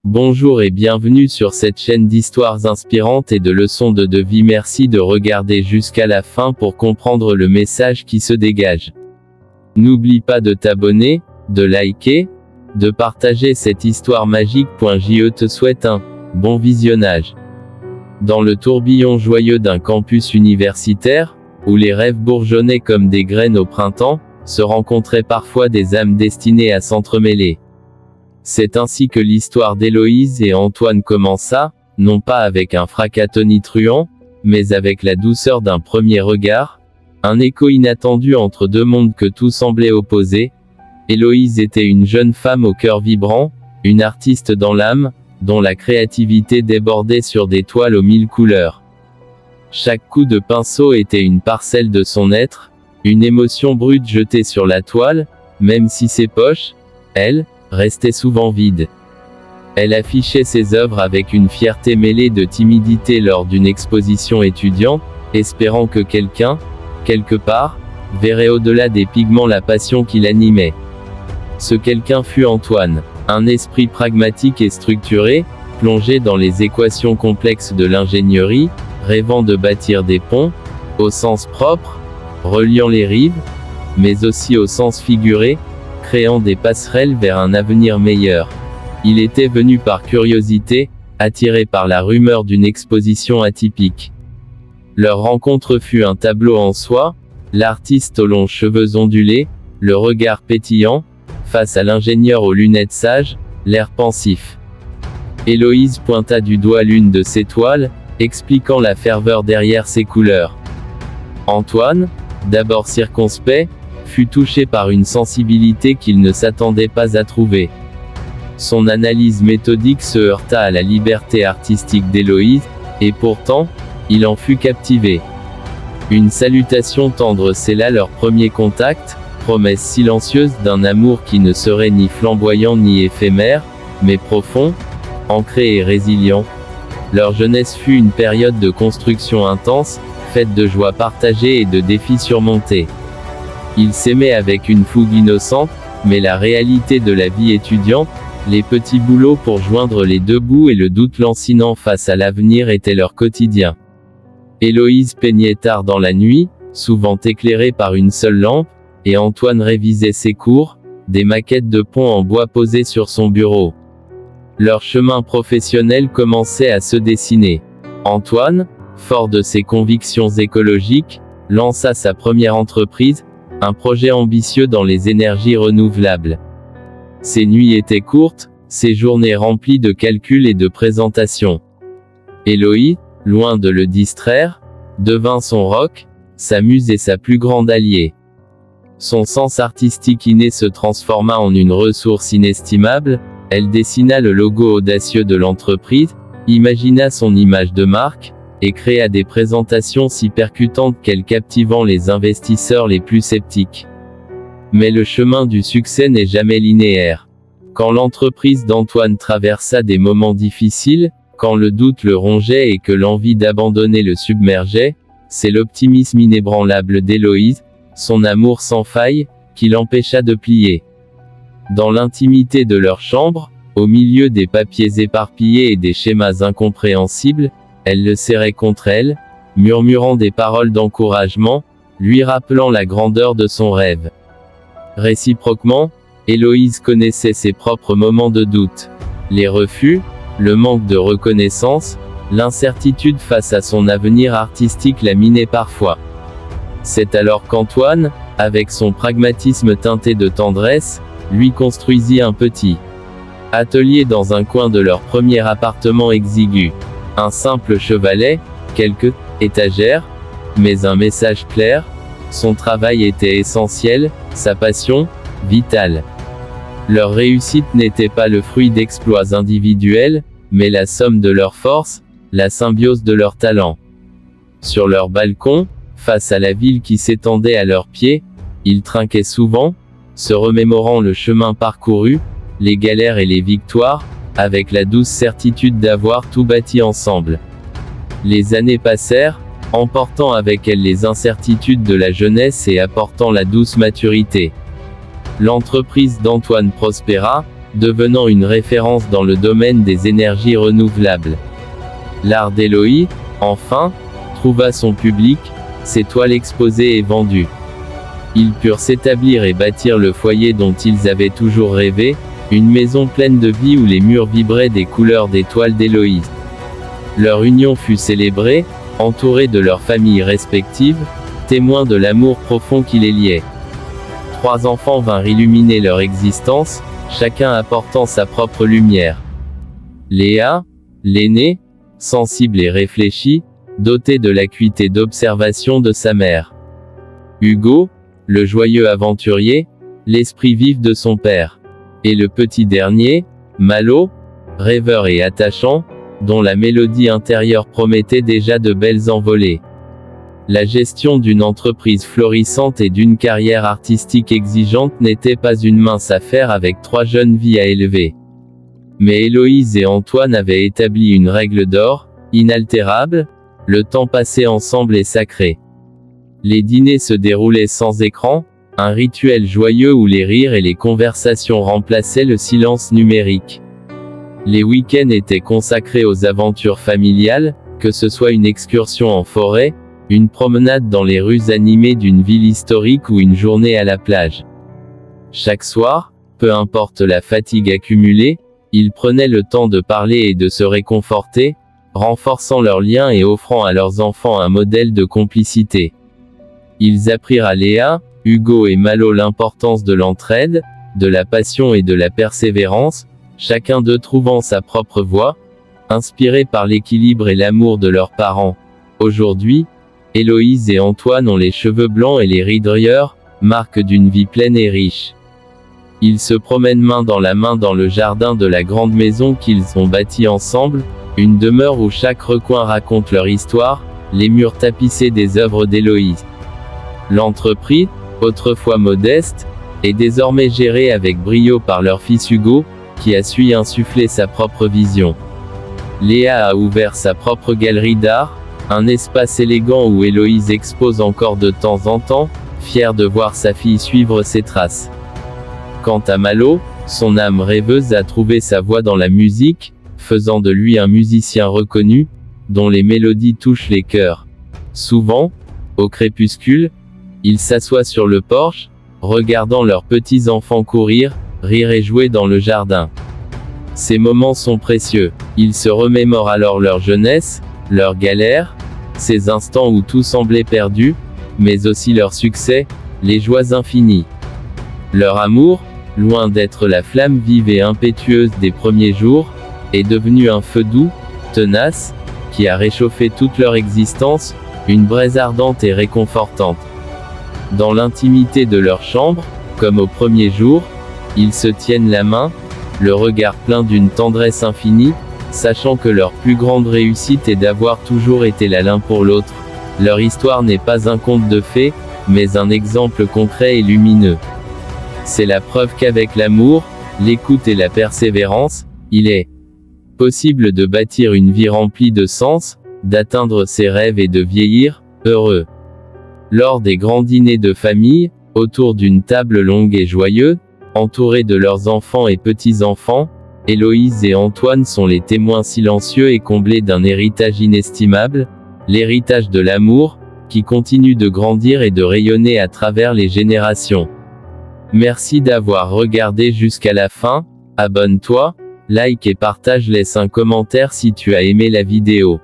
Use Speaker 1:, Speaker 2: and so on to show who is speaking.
Speaker 1: Bonjour et bienvenue sur cette chaîne d'histoires inspirantes et de leçons de vie. Merci de regarder jusqu'à la fin pour comprendre le message qui se dégage. N'oublie pas de t'abonner, de liker, de partager cette histoire magique. Je te souhaite un bon visionnage. Dans le tourbillon joyeux d'un campus universitaire, où les rêves bourgeonnaient comme des graines au printemps, se rencontraient parfois des âmes destinées à s'entremêler. C'est ainsi que l'histoire d'Héloïse et Antoine commença, non pas avec un fracas tonitruant, mais avec la douceur d'un premier regard, un écho inattendu entre deux mondes que tout semblait opposer. Héloïse était une jeune femme au cœur vibrant, une artiste dans l'âme, dont la créativité débordait sur des toiles aux mille couleurs. Chaque coup de pinceau était une parcelle de son être, une émotion brute jetée sur la toile, même si ses poches, elles, restaient souvent vides. Elle affichait ses œuvres avec une fierté mêlée de timidité lors d'une exposition étudiante, espérant que quelqu'un, quelque part, verrait au-delà des pigments la passion qui l'animait. Ce quelqu'un fut Antoine, un esprit pragmatique et structuré, plongé dans les équations complexes de l'ingénierie, rêvant de bâtir des ponts, au sens propre, reliant les rives, mais aussi au sens figuré, créant des passerelles vers un avenir meilleur. Il était venu par curiosité, attiré par la rumeur d'une exposition atypique. Leur rencontre fut un tableau en soi, l'artiste aux longs cheveux ondulés, le regard pétillant, face à l'ingénieur aux lunettes sages, l'air pensif. Héloïse pointa du doigt l'une de ses toiles, expliquant la ferveur derrière ses couleurs. Antoine, d'abord circonspect, fut touché par une sensibilité qu'il ne s'attendait pas à trouver. Son analyse méthodique se heurta à la liberté artistique d'Héloïse, et pourtant, il en fut captivé. Une salutation tendre scella leur premier contact, promesse silencieuse d'un amour qui ne serait ni flamboyant ni éphémère, mais profond, ancré et résilient. Leur jeunesse fut une période de construction intense, faite de joies partagées et de défis surmontés. Ils s'aimaient avec une fougue innocente, mais la réalité de la vie étudiante, les petits boulots pour joindre les deux bouts et le doute lancinant face à l'avenir étaient leur quotidien. Héloïse peignait tard dans la nuit, souvent éclairée par une seule lampe, et Antoine révisait ses cours, des maquettes de ponts en bois posées sur son bureau. Leur chemin professionnel commençait à se dessiner. Antoine, fort de ses convictions écologiques, lança sa première entreprise, un projet ambitieux dans les énergies renouvelables. Ses nuits étaient courtes, ses journées remplies de calculs et de présentations. Héloïse, loin de le distraire, devint son roc, sa muse et sa plus grande alliée. Son sens artistique inné se transforma en une ressource inestimable, elle dessina le logo audacieux de l'entreprise, imagina son image de marque, et créa des présentations si percutantes qu'elles captivant les investisseurs les plus sceptiques. Mais le chemin du succès n'est jamais linéaire. Quand l'entreprise d'Antoine traversa des moments difficiles, quand le doute le rongeait et que l'envie d'abandonner le submergeait, c'est l'optimisme inébranlable d'Héloïse, son amour sans faille, qui l'empêcha de plier. Dans l'intimité de leur chambre, au milieu des papiers éparpillés et des schémas incompréhensibles, elle le serrait contre elle, murmurant des paroles d'encouragement, lui rappelant la grandeur de son rêve. Réciproquement, Héloïse connaissait ses propres moments de doute. Les refus, le manque de reconnaissance, l'incertitude face à son avenir artistique la minaient parfois. C'est alors qu'Antoine, avec son pragmatisme teinté de tendresse, lui construisit un petit atelier dans un coin de leur premier appartement exigu. Un simple chevalet, quelques étagères, mais un message clair, son travail était essentiel, sa passion, vitale. Leur réussite n'était pas le fruit d'exploits individuels, mais la somme de leurs forces, la symbiose de leurs talents. Sur leur balcon, face à la ville qui s'étendait à leurs pieds, ils trinquaient souvent, se remémorant le chemin parcouru, les galères et les victoires, avec la douce certitude d'avoir tout bâti ensemble. Les années passèrent, emportant avec elles les incertitudes de la jeunesse et apportant la douce maturité. L'entreprise d'Antoine prospéra, devenant une référence dans le domaine des énergies renouvelables. L'art d'Eloï, enfin, trouva son public, ses toiles exposées et vendues. Ils purent s'établir et bâtir le foyer dont ils avaient toujours rêvé, une maison pleine de vie où les murs vibraient des couleurs des toiles d'Eloï. Leur union fut célébrée, entourés de leurs familles respectives, témoins de l'amour profond qui les liait. 3 enfants vinrent illuminer leur existence, chacun apportant sa propre lumière. Léa, l'aînée, sensible et réfléchie, dotée de l'acuité d'observation de sa mère. Hugo, le joyeux aventurier, l'esprit vif de son père. Et le petit dernier, Malo, rêveur et attachant, dont la mélodie intérieure promettait déjà de belles envolées. La gestion d'une entreprise florissante et d'une carrière artistique exigeante n'était pas une mince affaire avec 3 jeunes vies à élever. Mais Héloïse et Antoine avaient établi une règle d'or, inaltérable: le temps passé ensemble est sacré. Les dîners se déroulaient sans écran, un rituel joyeux où les rires et les conversations remplaçaient le silence numérique. Les week-ends étaient consacrés aux aventures familiales, que ce soit une excursion en forêt, une promenade dans les rues animées d'une ville historique ou une journée à la plage. Chaque soir, peu importe la fatigue accumulée, ils prenaient le temps de parler et de se réconforter, renforçant leurs liens et offrant à leurs enfants un modèle de complicité. Ils apprirent à Léa, Hugo et Malo l'importance de l'entraide, de la passion et de la persévérance, chacun d'eux trouvant sa propre voie, inspirés par l'équilibre et l'amour de leurs parents. Aujourd'hui, Héloïse et Antoine ont les cheveux blancs et les rides rieurs, marque d'une vie pleine et riche. Ils se promènent main dans la main dans le jardin de la grande maison qu'ils ont bâtie ensemble, une demeure où chaque recoin raconte leur histoire, les murs tapissés des œuvres d'Héloïse. L'entreprise, autrefois modeste, est désormais gérée avec brio par leur fils Hugo, qui a su y insuffler sa propre vision. Léa a ouvert sa propre galerie d'art, un espace élégant où Héloïse expose encore de temps en temps, fière de voir sa fille suivre ses traces. Quant à Malo, son âme rêveuse a trouvé sa voie dans la musique, faisant de lui un musicien reconnu, dont les mélodies touchent les cœurs. Souvent, au crépuscule, il s'assoit sur le porche, regardant leurs petits-enfants courir, rire et jouer dans le jardin. Ces moments sont précieux. Ils se remémorent alors leur jeunesse, leurs galères, ces instants où tout semblait perdu, mais aussi leur succès, les joies infinies. Leur amour, loin d'être la flamme vive et impétueuse des premiers jours, est devenu un feu doux, tenace, qui a réchauffé toute leur existence, une braise ardente et réconfortante. Dans l'intimité de leur chambre, comme au premier jour, ils se tiennent la main, le regard plein d'une tendresse infinie, sachant que leur plus grande réussite est d'avoir toujours été là l'un pour l'autre. Leur histoire n'est pas un conte de fées, mais un exemple concret et lumineux. C'est la preuve qu'avec l'amour, l'écoute et la persévérance, il est possible de bâtir une vie remplie de sens, d'atteindre ses rêves et de vieillir heureux. Lors des grands dîners de famille, autour d'une table longue et joyeuse, entourés de leurs enfants et petits-enfants, Héloïse et Antoine sont les témoins silencieux et comblés d'un héritage inestimable, l'héritage de l'amour, qui continue de grandir et de rayonner à travers les générations. Merci d'avoir regardé jusqu'à la fin, abonne-toi, like et partage, laisse un commentaire si tu as aimé la vidéo.